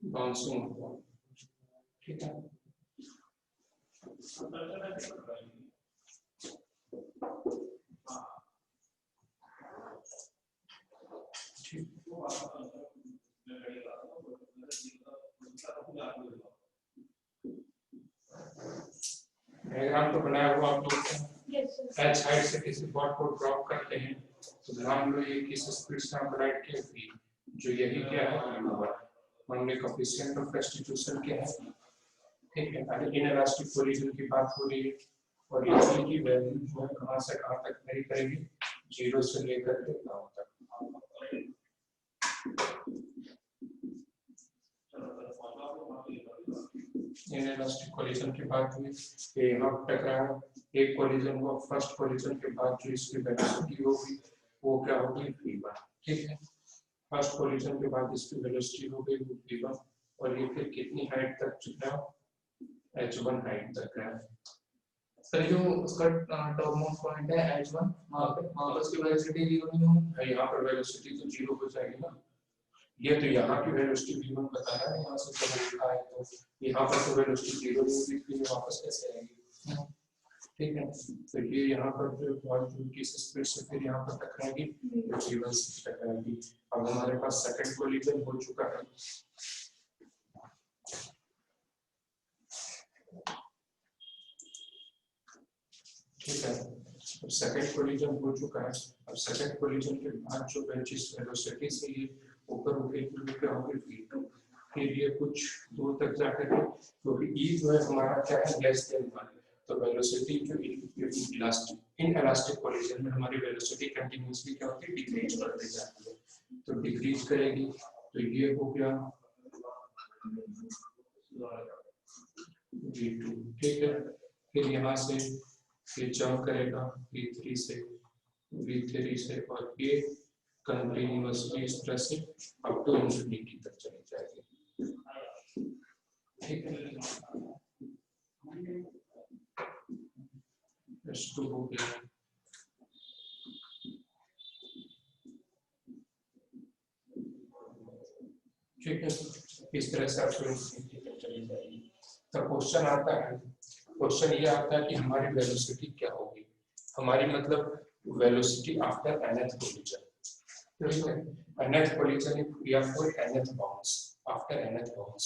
Bouncing, ठीक है। Diagram तो बनाया हुआ आप लोग एच हाइट से किसी बॉट को ड्रॉप करते हैं तो ध्यान लो ये किस स्पीड से आप राइट किए v, जो यही क्या है u1, हमने कोएफिशिएंट ऑफ सब्स्टिट्यूशन क्या है, ठीक है। अभी इनइलास्टिक कोलिजन की बात हो रही है और ये की वैल्यू जो है कहां से कहां तक वेरी करेगी, 0 से लेकर के 9 तक। इनइलास्टिक कोलिजन की बात हुई, ये यहाँ टकराया, एक कोलिजन हुआ, फर्स्ट कोलिजन के बाद जो इसकी वेलोसिटी होगी वो क्या होगी v1, ठीक है। फर्स्ट कोलिजन के बाद इसकी वेलोसिटी हो गई v1 और ये फिर कितनी हाइट तक चुका, h1 हाइट तक है। सर जो उसका टॉप मोस्ट पॉइंट है h1, वहां पर उसकी वेलोसिटी v1 ही होगी, यहाँ पर वेलोसिटी तो 0 हो जाएगी ना, ये तो यहाँ की वेलोसिटी v1 बता रहा है, यहाँ से जब लिखा है तो यहाँ पर तो वेलोसिटी 0 होगी, फिर वापस कैसे आएगी, ठीक है। तो ये यहाँ पर जो मॉलिक्यूल की स्पीड से फिर यहाँ पर टकराएगी, v1 से टकराएगी। अब हमारे पास सेकंड कोलिजन हो चुका है, ठीक है। अब सेकंड कोलिजन हो चुका है, अब सेकंड कोलिजन के बाद जो जिस वेलोसिटी से ये ऊपर उठे क्या होगी v2, फिर ये कुछ दूर तक जाकर के क्योंकि e जो है हमारा क्या है लेस देन 1, तो वेलोसिटी जो इनइलास्टिक कोलिजन में हमारी वेलोसिटी कंटीन्यूअसली क्या होती है डिक्रीज करते जाती है, तो डिक्रीज करेगी तो ये हो गया v2, ठीक है। फिर यहाँ से ये जंप करेगा v3 से और ये कंटिन्यूअसली इस तरह से अप टू इंफिनिटी तक चली जाएगी, ठीक है। S2 हो गया, ठीक है। इस तरह से अप टू इंफिनिटी तक चली जाएगी। तो क्वेश्चन ये आता है कि हमारी वेलोसिटी क्या होगी, हमारी मतलब वेलोसिटी आफ्टर nth कोलिजन, ठीक है। nth कोलिजन या फिर nth bounce, after nth bounce.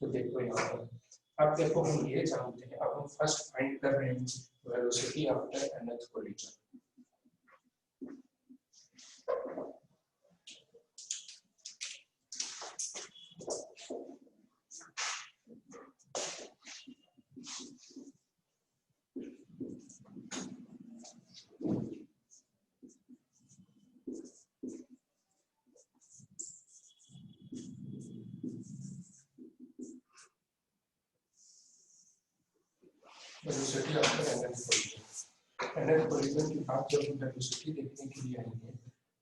तो देखो यहाँ पर अब देखो हम ये जानते हैं, अब हम फर्स्ट फाइंड कर रहे हैं velocity after nth collision. Velocity after nth collision की बात जब हम वेलोसिटी देखने के लिए आएंगे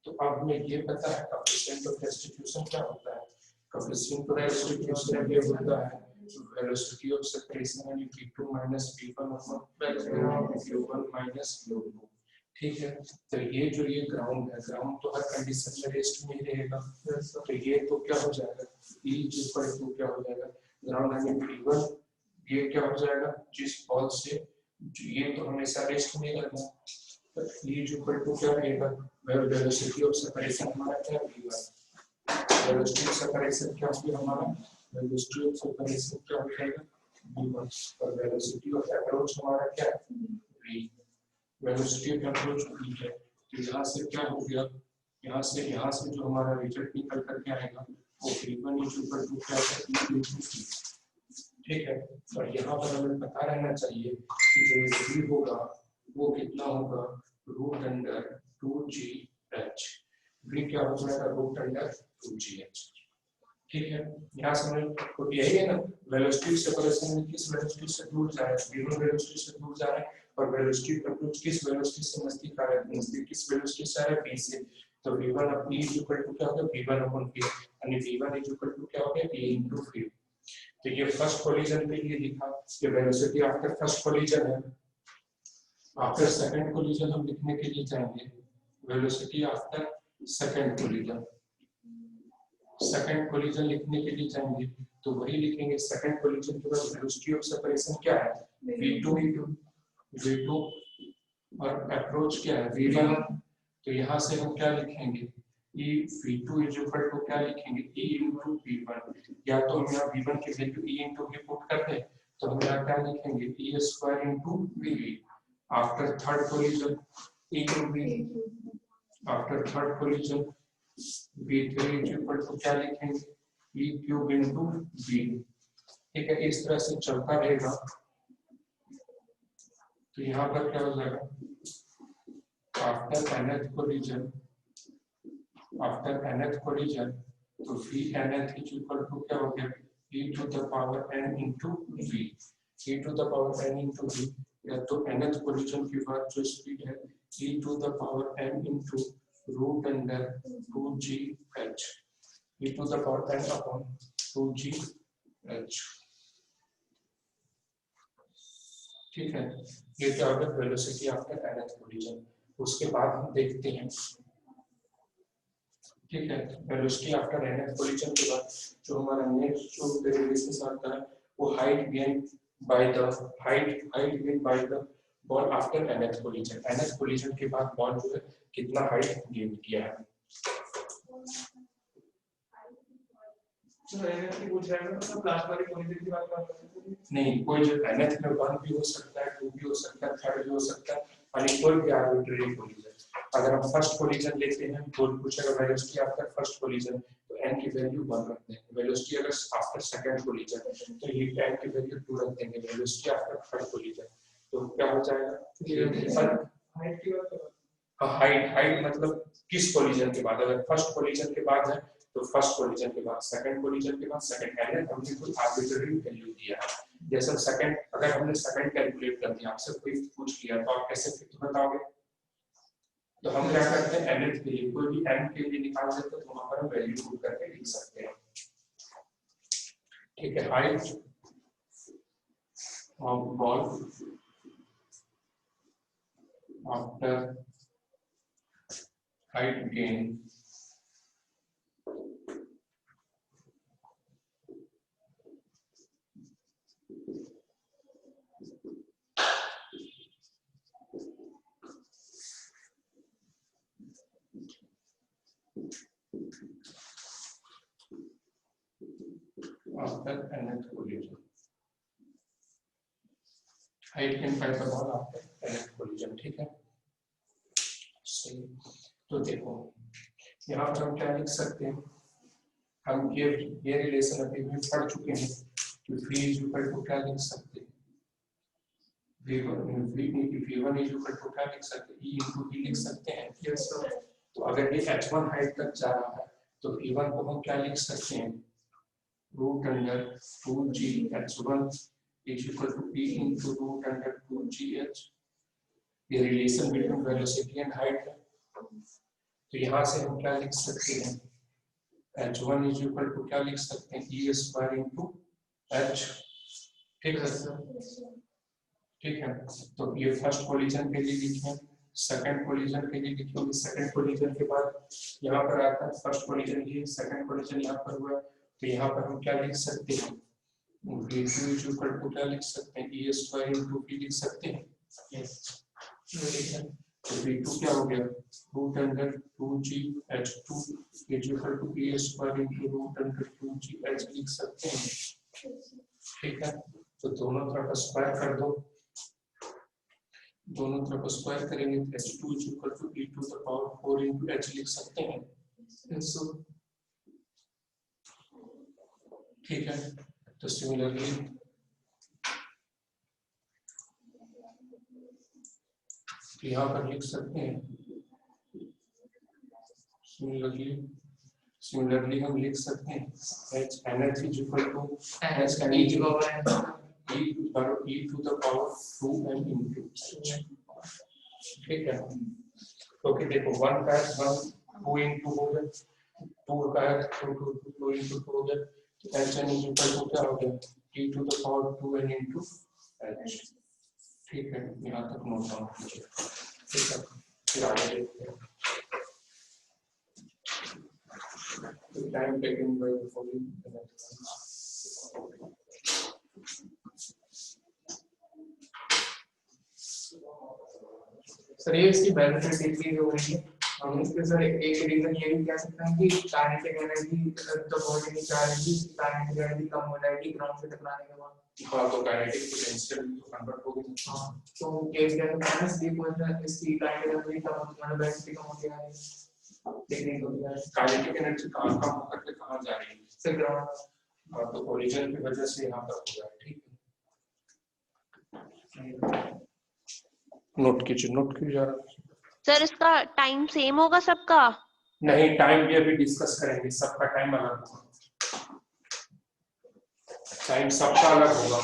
तो अब हमें ये पता है कोएफिशिएंट ऑफ सब्स्टिट्यूशन क्या होता है, कोएफिशिएंट ऑफ सब्स्टिट्यूशन ये होता है वेलोसिटी ऑफ सेपरेशन यानी v2 minus v1 upon u1 minus u2, ठीक है। तो ये जो ये ग्राउंड है, ग्राउंड तो हर कंडीशन में रेस्ट में ही रहेगा, तो ये तो क्या हो जाएगा e इक्वल टू क्या हो जाएगा ग्राउंड यानी v1, ये क्या हो जाएगा जिस बॉल से ये तो हमेशा रेस्ट में रहना, तो ये जो इक्वल टू क्या रहेगा वेलोसिटी ऑफ सेपरेशन हमारा क्या v1, वेलोसिटी ऑफ सेपरेशन क्या होगी हमारा वेलोसिटी ऑफ सेपरेशन क्या हो जाएगा v1 और वेलोसिटी ऑफ अप्रोच हमारा क्या है v, velocity of approach v है। तो यहाँ से क्या हो गया, यहाँ से जो हमारा रिजल्ट निकल करके आएगा वो v1 इज इक्वल टू क्या है v, ठीक है। और यहाँ पर हमें पता रहना चाहिए कि जो v होगा वो कितना होगा रूट अंडर 2gh, v क्या हो जाएगा रूट अंडर 2gh, ठीक है, यहाँ समझ तो यही है ना, वेलोसिटी सेपरेशन में किस वेलोसिटी से दूर जा रहा है, v1 वेलोसिटी से दूर जा रहा है, और वेलोसिटी अप्रोच किस वेलोसिटी से नजदीक आ रहा है, नजदीक किस वेलोसिटी से आ रहा है, v से। तो v1 अब e इज इक्वल टू क्या होगा, v1 अपॉन v, यानी v1 इज इक्वल टू क्या हो गया, e इनटू v। तो ये फर्स्ट कोलिजन के लिए लिखा, ये वेलोसिटी आफ्टर फर्स्ट कोलिजन है। आफ्टर सेकंड कोलिजन हम लिखने के लिए जाएंगे velocity after second collision. Second collision लिखने के लिए जाएंगे तो वही लिखेंगे, सेकंड कोलिजन के बाद वेलोसिटी ऑफ सेपरेशन क्या है, v2 और अप्रोच क्या है, v1। तो यहाँ से हम क्या लिखेंगे, e v2 is equal to क्या लिखेंगे, e इनटू v1, या तो हम यहाँ v1 की value e into v put कर दें तो हम यहाँ क्या लिखेंगे, e square into v। After third collision e to v, after third collision v3 is equal to क्या लिखेंगे, e क्यूब इनटू v। ठीक है, इस तरह से चलता रहेगा। तो यहाँ पर क्या हो जाएगा, after nth collision, after nth collision तो v nth is equal to क्या हो गया, e to the power n into v, e to the power n into v। या तो nth कोलिजन के बाद जो स्पीड है e to the power n into root under 2gh, e to the power n upon 2gh। ठीक है, ये क्या होगा वेलोसिटी आफ्टर nth कोलिजन। उसके बाद हम देखते हैं, ठीक है, वेलोसिटी आफ्टर nth कोलिजन के बाद जो हमारा नेक्स्ट जो डेरिवेशन आता है वो height gain by the ball after nth collision. nth collision के बाद बॉल जो है कितना हाइट गेन किया है। नहीं, कोई जो nth में 1 भी हो सकता है, 2 भी हो सकता है, 3rd भी हो सकता है, यानी कोई भी आर्बिट्रेरी कोलिजन। अगर हम फर्स्ट कोलिजन लेते हैं तो पूछेगा वेलोसिटी आफ्टर फर्स्ट कोलिजन तो n की वैल्यू 1 रख देंगे, वेलोसिटी अगर आफ्टर सेकंड कोलिजन तो ये n की वैल्यू 2 रख देंगे, वेलोसिटी आफ्टर थर्ड कोलिजन तो क्या हो जाएगा, हाइट मतलब किस कोलिजन के बाद, अगर फर्स्ट कोलिजन के बाद है तो फर्स्ट कोलिजन के बाद, सेकंड कोलिजन के बाद सेकंड, यानी हमने कोई आर्बिट्रेरी वैल्यू दिया है। जैसे सेकंड, अगर हमने सेकंड कैलकुलेट कर दिया, आपसे कोई पूछ लिया तो आप कैसे फिफ्थ बताओगे, तो हम क्या करते हैं nth के लिए कोई भी n के लिए निकाल सकते हैं तो वहां पर हम वैल्यू पुट करके लिख सकते हैं। ठीक है, height of ball after height gain after nth collision, height can find the ball after nth collision। ठीक है, सही। तो देखो यहाँ पर हम क्या लिख सकते हैं, हम ये रिलेशन अभी भी पढ़ चुके हैं कि v इज इक्वल टू क्या लिख सकते हैं, v1 इज इक्वल टू क्या लिख सकते हैं, e इनटू v लिख सकते हैं। Yes sir. तो अगर ये h1 हाइट तक जा रहा है तो v1 को हम क्या लिख सकते हैं, root under 2gh1 is equal to e into root under 2gh। ये relation between velocity and height है। तो यहाँ से हम क्या लिख सकते हैं, h1 इज इक्वल टू क्या लिख सकते हैं, e स्क्वायर इनटू h। ठीक है सर, ठीक है। तो ये फर्स्ट कोलिजन के लिए लिखें, सेकंड कोलिजन के लिए लिखेंगे, सेकंड कोलिजन के बाद यहाँ पर आता है फर्स्ट कोलिजन, ये सेकंड कोलिजन यहाँ पर हुआ, तो यहाँ पर हम क्या लिख सकते हैं, v2 इज इक्वल टू क्या लिख सकते हैं, e स्क्वायर इनटू v लिख सकते हैं। यस, तो v2 क्या हो गया, root under 2gh2 is equal to e square into root under 2gh लिख सकते हैं। ठीक है, तो दोनों तरफ स्क्वायर कर दो, दोनों तरफ स्क्वायर करेंगे तो h2 is equal to e to the power 4 into h लिख सकते हैं। ठीक है, तो सिमिलरली यहाँ पर लिख सकते हैं, सिमिलरली सिमिलरली हम लिख सकते हैं h nth is equal to h e to the power n e to the power 2n into h। ठीक है, क्योंकि देखो 1 का 1 2 into हो गया, 2 का 2 into 2 हो गया, h n is equal to क्या हो गया e to the power 2n into h। ठीक है, यहाँ तक नोट डाउन कीजिए। ठीक है, फिर आगे देखते हैं। Time taken by the following. Sir ये इसकी बैलेंस डिग्री हो रही है। हम इसके सर एक रीजन ये भी कह सकते हैं कि काइनेटिक एनर्जी तो बॉडी में चार्ज काइनेटिक एनर्जी कम हो जाएगी ग्राउंड से टकराने के बाद। हाँ, तो काइनेटिक पोटेंशियल तो कन्वर्ट होगी। हाँ, तो केस क्या है ना स्लीप में इसकी काइनेटिक एनर्जी कम होती है, बैलेंस कम होती है, टेक्निक होती है। काइनेटिक एनर्जी कहाँ कम होकर के कहाँ जा रही है? Sir ground. हाँ, तो ओरिजिन की वजह से यहाँ पर हो रहा है। ठीक है, नोट कीजिए जा रहा है। सर इसका टाइम सेम होगा सबका? नहीं, टाइम भी अभी डिस्कस करेंगे, सबका टाइम अलग होगा, टाइम सबका अलग होगा।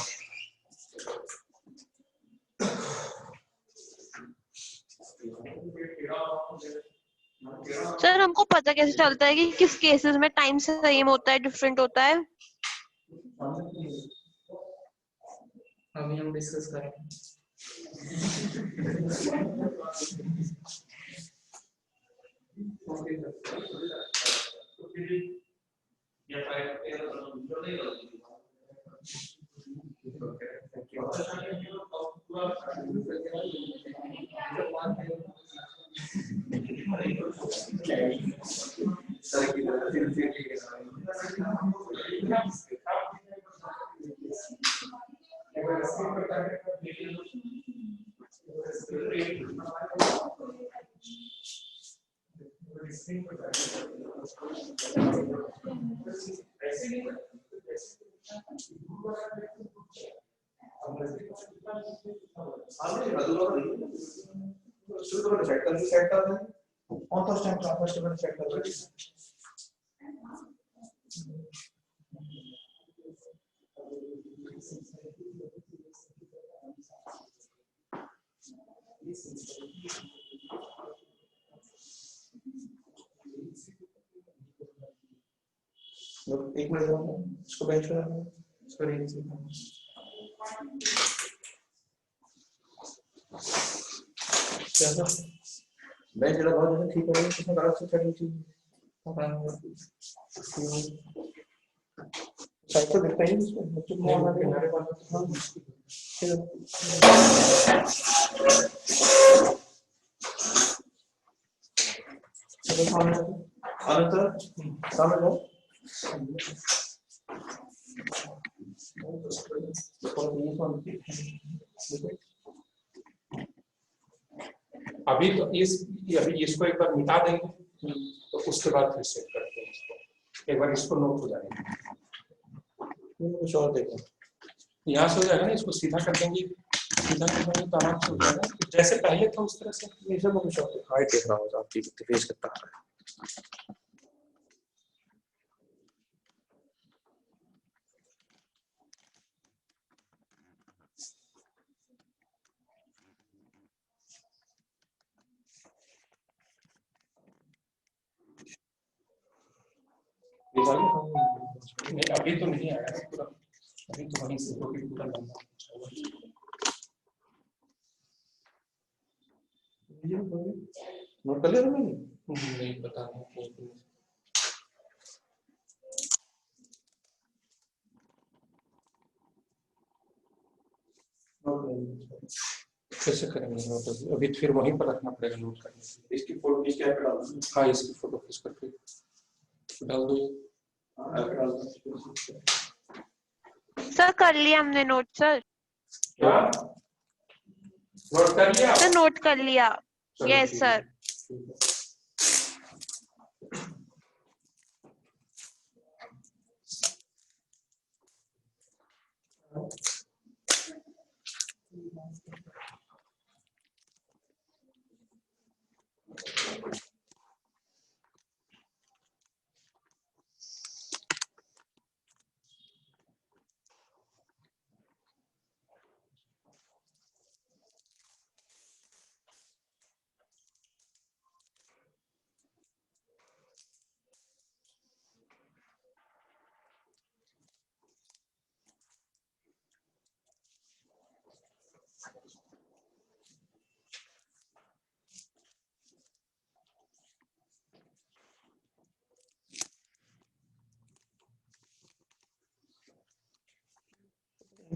सर हमको पता कैसे चलता है कि किस केसेस में टाइम सेम होता है डिफरेंट होता है? अभी हम डिस्कस करेंगे। एक मिनट इसको बेंच पे रखो। क्या बेंच लगा दो, ठीक है, इसमें गलत से चढ़नी चाहिए। साइड तो दिखता ही नहीं इसमें, बच्चों को मारना किनारे पर। चलो सामने अंतर सामने लो। अभी तो अभी इसको एक बार मिटा देंगे, तो उसके बाद फिर सेट करते हैं इसको। एक बार इसको नोट हो जाएगा, कुछ और देखो, यहाँ से हो जाएगा ना, इसको सीधा कर देंगे, सीधा कर देंगे तो आराम से हो जाएगा, जैसे पहले था उस तरह से। ये सब कुछ और हाइट देख रहा हूँ आपकी फेस कितना आ रहा है। नहीं, अभी तो नहीं आया पूरा, अभी तो वहीं से होके पूरा लंबा नोट कर लिया तुमने? नहीं पता कैसे करेंगे नोट, अभी फिर वहीं पर रखना पड़ेगा नोट करने। इसकी फोटो इस कैप पे डाल दो। हाँ, इसकी फोटो खींच करके डाल दो। सर कर लिया हमने नोट सर। क्या नोट कर लिया? सर नोट कर लिया। Yes sir.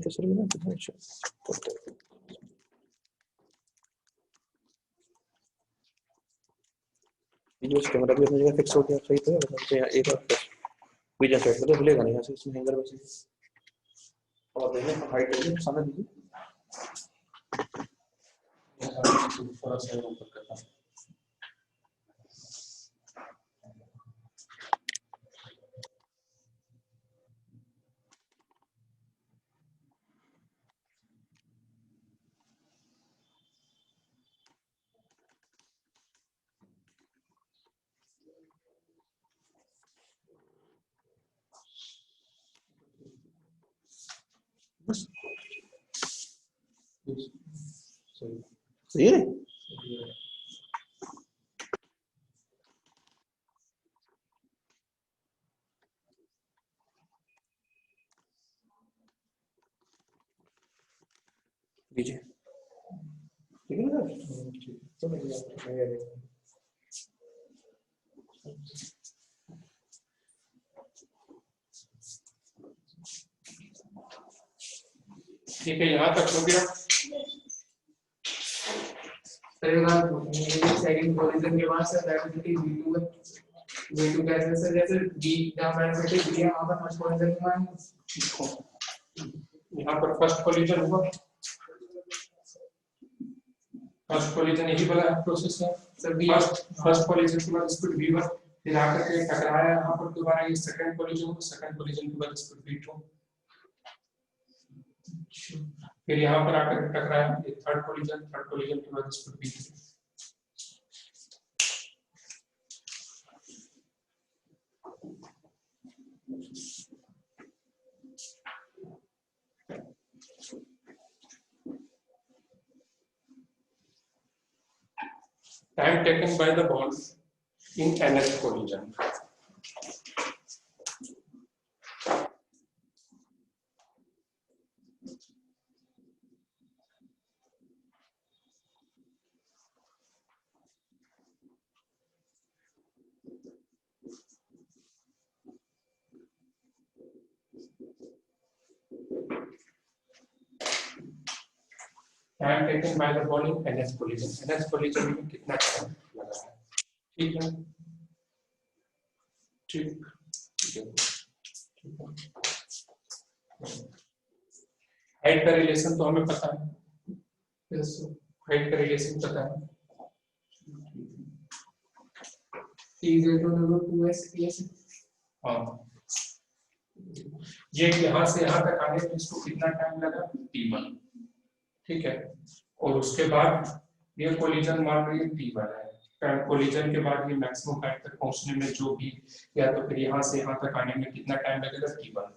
बेनिफिशियरी ना कितना अच्छा ये जो कैमरा भी अपनी जगह फिक्स हो गया सही तो है मतलब यहाँ एक बार वीडियो सेट कर दो हिलेगा नहीं ऐसे इसमें हैंगर वैसे और देखिए हाइट है सामने दीजिए थोड़ा सा ऊपर करता हूं। बस सही सही है लीजिए ठीक है ना तो मैं ठीक है, यहाँ तक हो गया। सेकंड पोजीशन के बाद सर डायरेक्टली V2 कैसे सर जैसे D जहाँ मैंने दिया वहाँ पर फर्स्ट पोजीशन में यहाँ पर फर्स्ट कोलिजन हुआ, फर्स्ट कोलिजन यही वाला प्रोसेस है सर। फर्स्ट कोलिजन के बाद स्पीड v1, फिर आकर के टकराया यहाँ पर दोबारा, ये सेकंड कोलिजन हुआ, सेकंड कोलिजन के बाद स्पीड v2, फिर यहाँ पर आकर के टकराया, ये थर्ड कोलिजन के बाद speed v3। Time taken by the ball in nth collision. Time taken by the ball in nth collision. nth collision में कितना टाइम लगा है? ठीक है, ठीक हाइट का रिलेशन तो हमें पता है, हाइट का रिलेशन पता है, हाँ। ये यहाँ से यहाँ तक आने में इसको कितना टाइम लगा? t1, ठीक है। और उसके बाद ये कोलिजन मान लीजिए t1 है, कोलिजन के बाद ये मैक्सिमम हाइट तक पहुंचने में जो भी, या तो फिर यहाँ से यहाँ तक आने में कितना टाइम लगेगा? t1।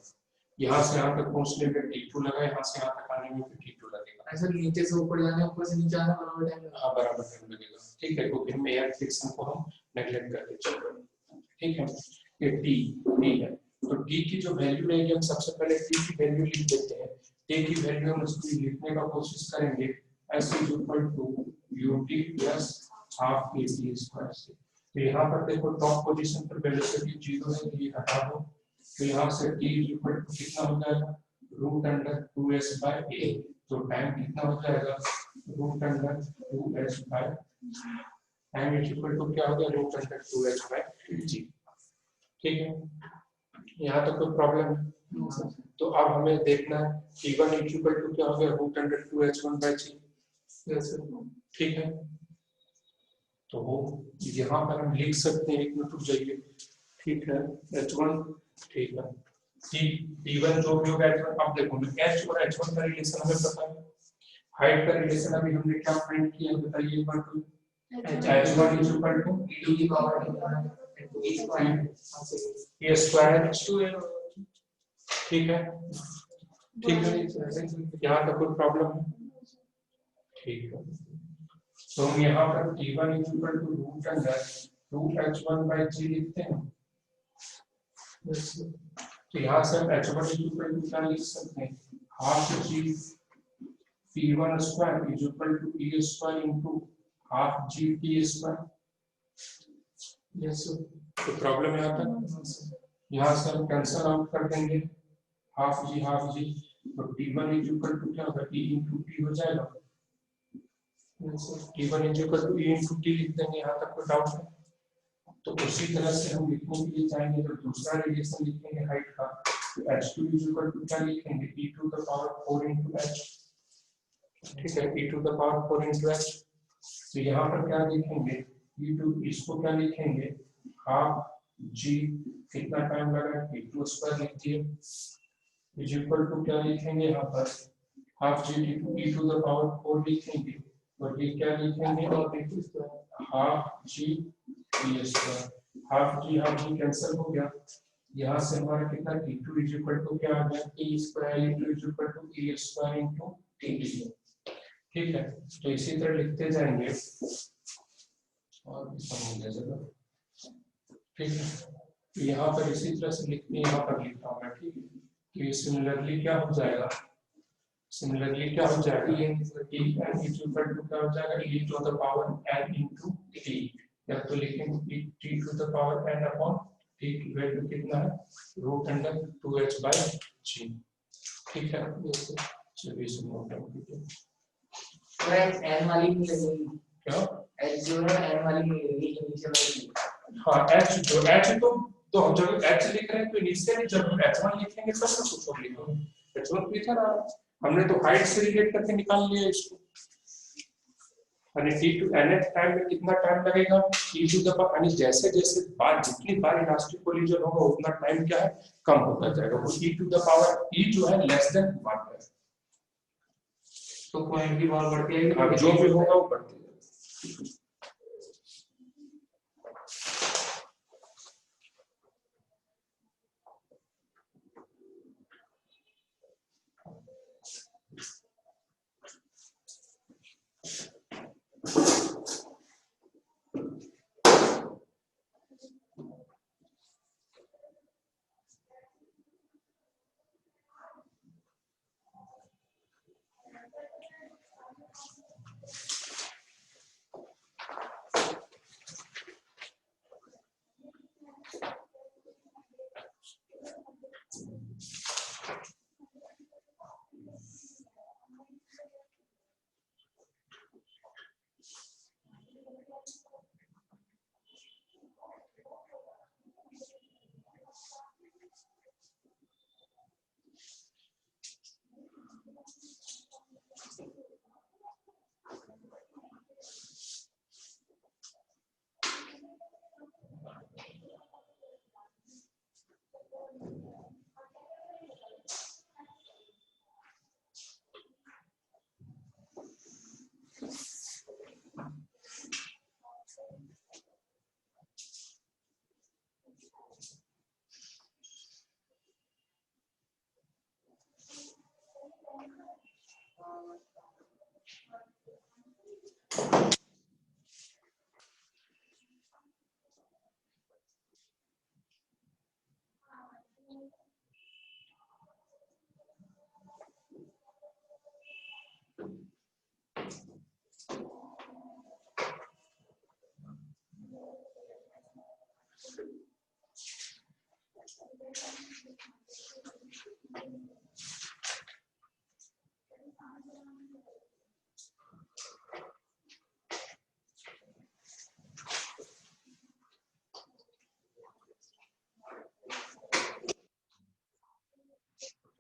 यहाँ से यहाँ तक पहुंचने में t2 लगा, यहाँ से यहाँ तक आने में फिर t2 लगेगा। ऐसे नीचे से ऊपर जाने, ऊपर से नीचे आने बराबर टाइम लगेगा। हाँ, बराबर टाइम लगेगा, ठीक है। तो फिर में एयर फ्रिक्शन को हम नेगलेक्ट करके चल रहे हैं, ठीक है। ये t है, तो t की जो वैल्यू रहेगी, हम सबसे पहले t की वैल्यू लिख देते हैं। t की वैल्यू हम उसको लिखने का कोशिश करेंगे, s = ut + half at square से। तो यहाँ पर देखो टॉप पोजीशन पर वेलोसिटी 0 है, ये हटा दो, तो यहाँ से t = कितना हो जाएगा? √2s/a। तो टाइम कितना हो जाएगा? √2s/, टाइम क्या हो गया? √2h/g, ठीक है। यहाँ तक कोई प्रॉब्लम है? तो अब हमें देखना है t1 = क्या हो गया? √2h1/g, ठीक है। तो यहाँ पर हम लिख सकते हैं, एक मिनट रुक जाइए, ठीक है, h1, ठीक है, t1 जो भी होगा h1। अब देखो h और h1 का रिलेशन हमें पता है, हाइट का रिलेशन अभी हमने क्या फाइंड किया बताइए? h1 = e to the power a square, ठीक है, ठीक है। यहाँ तक कोई प्रॉब्लम है? ठीक है। तो हम यहाँ पर t1 = √2h1/g लिखते हैं। तो यहाँ से हम h1 = क्या लिख सकते हैं? Half g p1² = e² half g p²। Yes, तो प्रॉब्लम यहाँ तक, यहाँ से हम कैंसल आउट कर देंगे, हाफ g तो T1 इज इक्वल टू क्या होगा, E इंटू टी हो जाएगा। T1 is equal to E into T लिख देंगे, यहाँ तक कोई डाउट है? तो उसी तरह से हम लिखने के लिए चाहेंगे जब दूसरा रिलेशन लिखेंगे हाइट का, तो H2 इज इक्वल टू क्या लिखेंगे, E to the power 4 into H। ठीक है, E to the power 4 into H। तो यहाँ पर क्या लिखेंगे, E टू, इसको क्या लिखेंगे, हाफ G, कितना टाइम लगा, T2 स्क्वायर लिख दिए, इज इक्वल टू क्या लिखेंगे यहाँ पर, half G E to the power 4 लिखेंगे, और ये क्या लिखेंगे, half G T square. Half G cancel हो गया, यहाँ से हमारा कितना T2 इज इक्वल टू क्या आ गया, T square is equal to E square into T। ठीक है, तो इसी तरह लिखते जाएंगे और भी समझ जगह। ठीक है, तो यहाँ पर इसी तरह से लिखते, यहाँ पर लिखता हूँ मैं। ठीक है, तो ये सिमिलरली क्या हो जाएगा, सिमिलरली क्या हो जाएगा, n इज इक्वल टू क्या हो जाएगा, e to the power n into t, या तो लिखेंगे t to the power n upon t की वैल्यू कितना है, root under 2h bye g। ठीक है, चलिए इसे नोट डाउन कीजिए। n वाली नहीं लगेगी क्या, h जो है n वाली नहीं लगेगी, इनिशियल वाली। हाँ h जो h तो हम जब h लिख रहे हैं तो इनिशियली जब हम h1 लिखेंगे तब तो कुछ और लिखेंगे, h1 लिखा रहा है हमने, तो हाइट से रिलेट करके निकाल लिया इसको। यानी t टू nth टाइम में कितना टाइम लगेगा, e टू द पावर, यानी जैसे जैसे बार जितनी बार इलास्टिक कोलिजन होगा उतना टाइम क्या है, कम होता जाएगा। वो e to the power e जो है लेस देन 1 है, तो पॉइंट की पावर बढ़ती है, अब जो भी होगा वो बढ़ती है।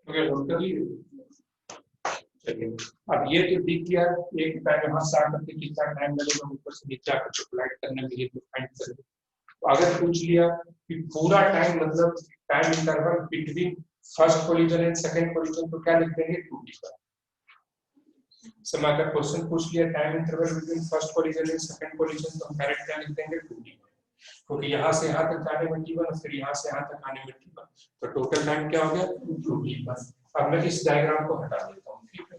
ओके, नोट कर लिए। चलिए, अब ये तो दिख गया, एक टाइम यहाँ से आकर के कितना टाइम लगेगा ऊपर से नीचे आकर कैलकुलेट करने में, ये तो फाइंड करेंगे। तो अगर पूछ लिया कि पूरा टाइम मतलब time interval between first collision and second collision, तो क्या लिख देंगे, 2t पर। समय अगर क्वेश्चन पूछ लिया time interval between first collision and second collision, तो हम डायरेक्ट क्या लिख देंगे, 2t, क्योंकि यहाँ से यहाँ तक जाने में t1 और फिर यहाँ से यहाँ तक आने में t1, तो टोटल टाइम क्या हो गया, 2t1। अब मैं इस डायग्राम को हटा देता हूँ। ठीक है,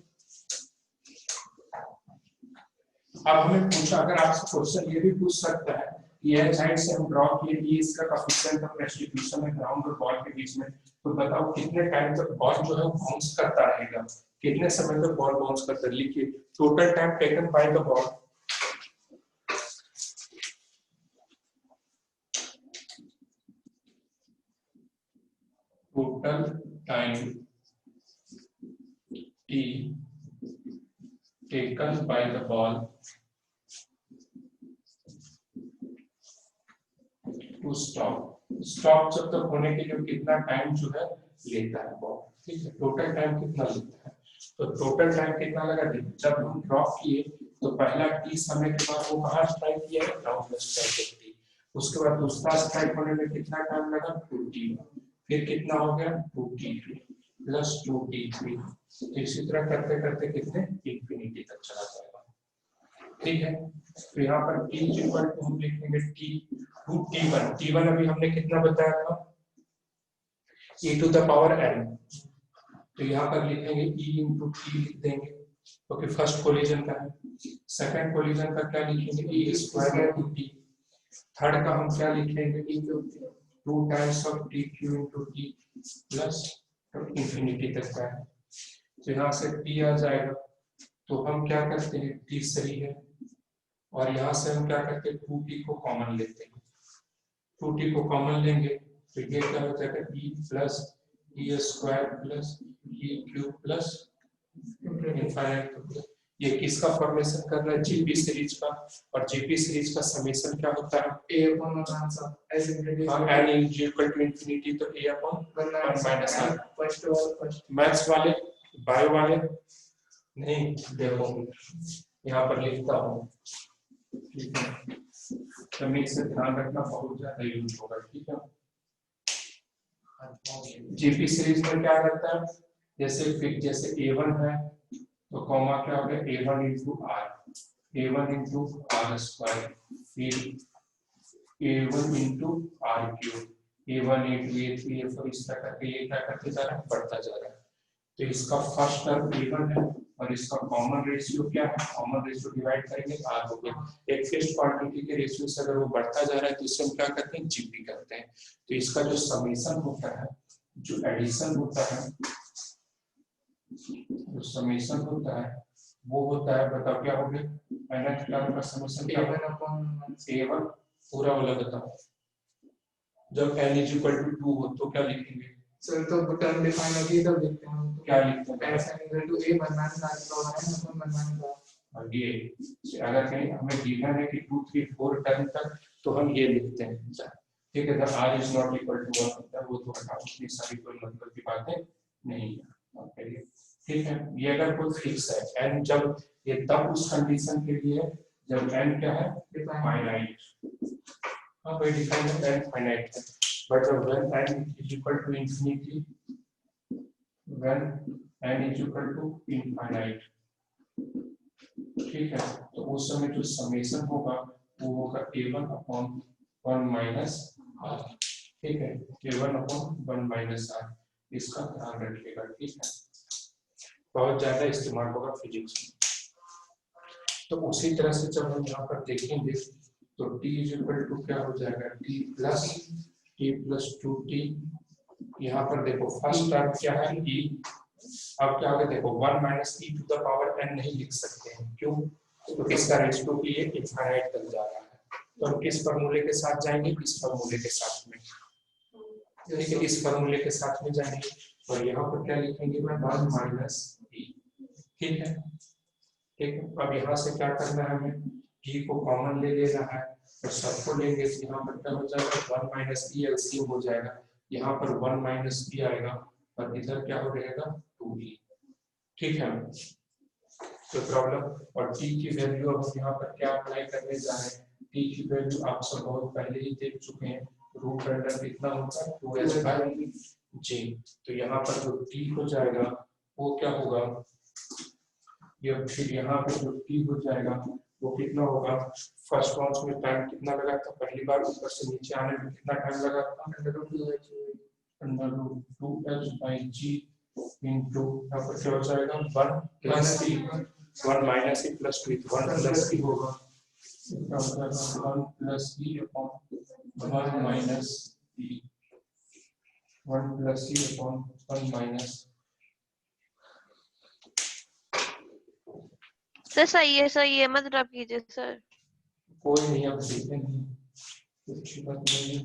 अब हमें पूछा, अगर आपसे क्वेश्चन ये भी पूछ सकता है कि यह साइड से हम ड्रॉ किए, ये इसका कोएफिशिएंट ऑफ रेस्टिट्यूशन है ग्राउंड और बॉल के बीच में, तो बताओ कितने टाइम तक बॉल जो है बाउंस करता रहेगा, कितने समय तक बॉल बाउंस करता है। लिखिए total time taken by the ball, total time t taken by the ball to stop जब तक होने के लिए कितना टाइम जो है लेता है बॉल, ठीक है। टोटल टाइम कितना लेता है, तो टोटल टाइम कितना लगा, जब हम ड्रॉप किए तो पहला टी समय के बाद वो कहाँ स्ट्राइक किया है, ग्राउंड में स्ट्राइक की। उसके बाद दूसरा स्ट्राइक होने में कितना टाइम लगा, 2t, फिर कितना हो गया 2t2 प्लस 2t3, इसी तरह करते करते कितने इंफिनिटी तक चला जाएगा, ठीक है। तो यहाँ पर t इक्वल टू हम लिखेंगे t1 अभी हमने कितना बताया था, e to the power n, तो यहाँ पर लिखेंगे e इंटू टी लिख देंगे क्योंकि फर्स्ट कोलिजन का है। सेकंड कोलिजन का क्या लिखेंगे, e square into T. Third का हम क्या लिखेंगे, e to 2 times of T Q into T plus infinity तक का है। तो यहाँ से t आ जाएगा, तो हम क्या करते हैं, t सही है और यहाँ से हम क्या करते हैं 2t को कॉमन लेते हैं, 2t को कॉमन लेंगे तो ये क्या हो जाएगा e plus e square plus e cube plus infinite. ये किसका फॉर्मेशन कर रहा है, जीपी सीरीज का, और जीपी सीरीज का समेशन क्या होता है, a upon 1 answer as introduced n is equal to infinity, तो a upon 1 minus r। First maths वाले बायो वाले नहीं, देखो यहाँ पर लिखता हूँ, ठीक है, तमीज से ध्यान रखना, बहुत ज्यादा यूज होगा, ठीक है। जीपी सीरीज में क्या रहता है, जैसे a1 है तो कॉमा क्या हो गया, a1 इंटू आर स्क्वायर, फिर a1 into are cube, a1 into a3 a4, इस तरह करके ये क्या करते जा रहा है, बढ़ता जा रहा है। तो इसका फर्स्ट टर्म a1 है और इसका कॉमन रेशियो क्या है, कॉमन रेशियो डिवाइड करेंगे r हो गया। एक फिक्स्ड क्वांटिटी के रेशियो से अगर वो बढ़ता जा रहा है तो इससे हम क्या करते हैं, जीपी करते हैं। तो इसका जो समेशन होता है, जो एडिशन होता है, जो समेशन होता है वो होता है, बताओ क्या हो गया, माइनस क्या होगा, समेशन क्या होगा, a1 पूरा वाला बताओ। जब n इज इक्वल टू 2 हो तो क्या लिखेंगे, सर तो टर्म डिफाइन होती है तब लिखते हैं, क्या लिखते हैं, s n equal to a 1 minus r का 1 अपन 1 माइनस r। और ये अगर कहीं हमें गिवन है कि 2 3 4 टर्म तक, तो हम ये लिखते हैं, ठीक है। जब r is not equal to 1 होता है वो तो हटाओ, इतनी सारी कोई मतलब की बातें नहीं है, ठीक है। ये अगर कोई फिक्स है n, जब ये तब उस कंडीशन के लिए जब n क्या है, फाइनाइट, हाँ भाई डिफाइन है, n फाइनाइट है, but when n is equal to infinity, when n is equal to infinite, ठीक है, तो उस समय जो समेशन होगा वो होगा a1 अपॉन 1 माइनस r, ठीक है, a1 अपॉन 1 माइनस r, इसका ध्यान रखिएगा, ठीक है, बहुत ज्यादा इस्तेमाल होगा फिजिक्स में। तो उसी तरह से जब हम यहाँ पर देखेंगे तो t इज इक्वल टू क्या हो जाएगा, t प्लस 2t, यहाँ पर देखो फर्स्ट टर्म क्या है e, अब क्या होगा देखो 1 minus e to the power n नहीं लिख सकते हैं, क्यों, तो इसका रेशियो की ये इनफाइनाइट तक जा रहा है। तो हम किस फार्मूले के साथ जाएंगे, इस फार्मूले के साथ में, ठीक है, इस फार्मूले के साथ में जाएंगे और यहाँ पर क्या लिखेंगे, 1 माइनस e, ठीक है, ठीक है। अब यहाँ से क्या करना है, हमें e को कॉमन ले लेना है और सबको लेंगे, यहाँ पर क्या हो जाएगा, 1 माइनस e एलसीएम हो जाएगा, यहाँ पर 1 माइनस e आएगा और इधर क्या हो रहेगा 2e, ठीक है। तो प्रॉब्लम, और t की वैल्यू अब यहाँ पर क्या अप्लाई करने जा रहे हैं, t की वैल्यू आप सब बहुत पहले ही देख चुके हैं, रूट अंडर कितना होता है 2h/g, तो यहाँ पर जो t हो जाएगा वो क्या होगा, ये फिर यहाँ पे जो t हो जाएगा वो कितना होगा, फर्स्ट राउंड में टाइम कितना लगा था, पहली बार ऊपर से नीचे आने में कितना टाइम लगा था, √2h/g इनटू यहाँ पर क्या हो जाएगा 1 plus e, 1 minus e plus 2, 1 plus e होगा, 1 plus e upon 1 minus e, 1 plus e upon 1 minus. Sir सही है, मत ड्रॉप कीजिए सर। कोई नहीं, अब देखेंगे कुछ बात नहीं।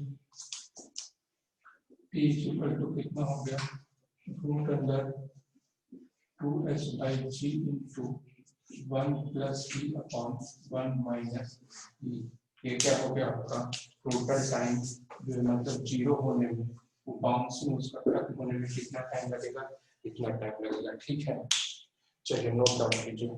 t इक्वल टू कितना हो गया, root under 2h/g into 1 plus e upon 1 minus e। ये क्या हो गया आपका टोटल टाइम जो मतलब जीरो होने में वो बाउंसिंग उसका खत्म होने में कितना टाइम लगेगा, इतना टाइम लगेगा। ठीक है, चलिए नोट डाउन कीजिए।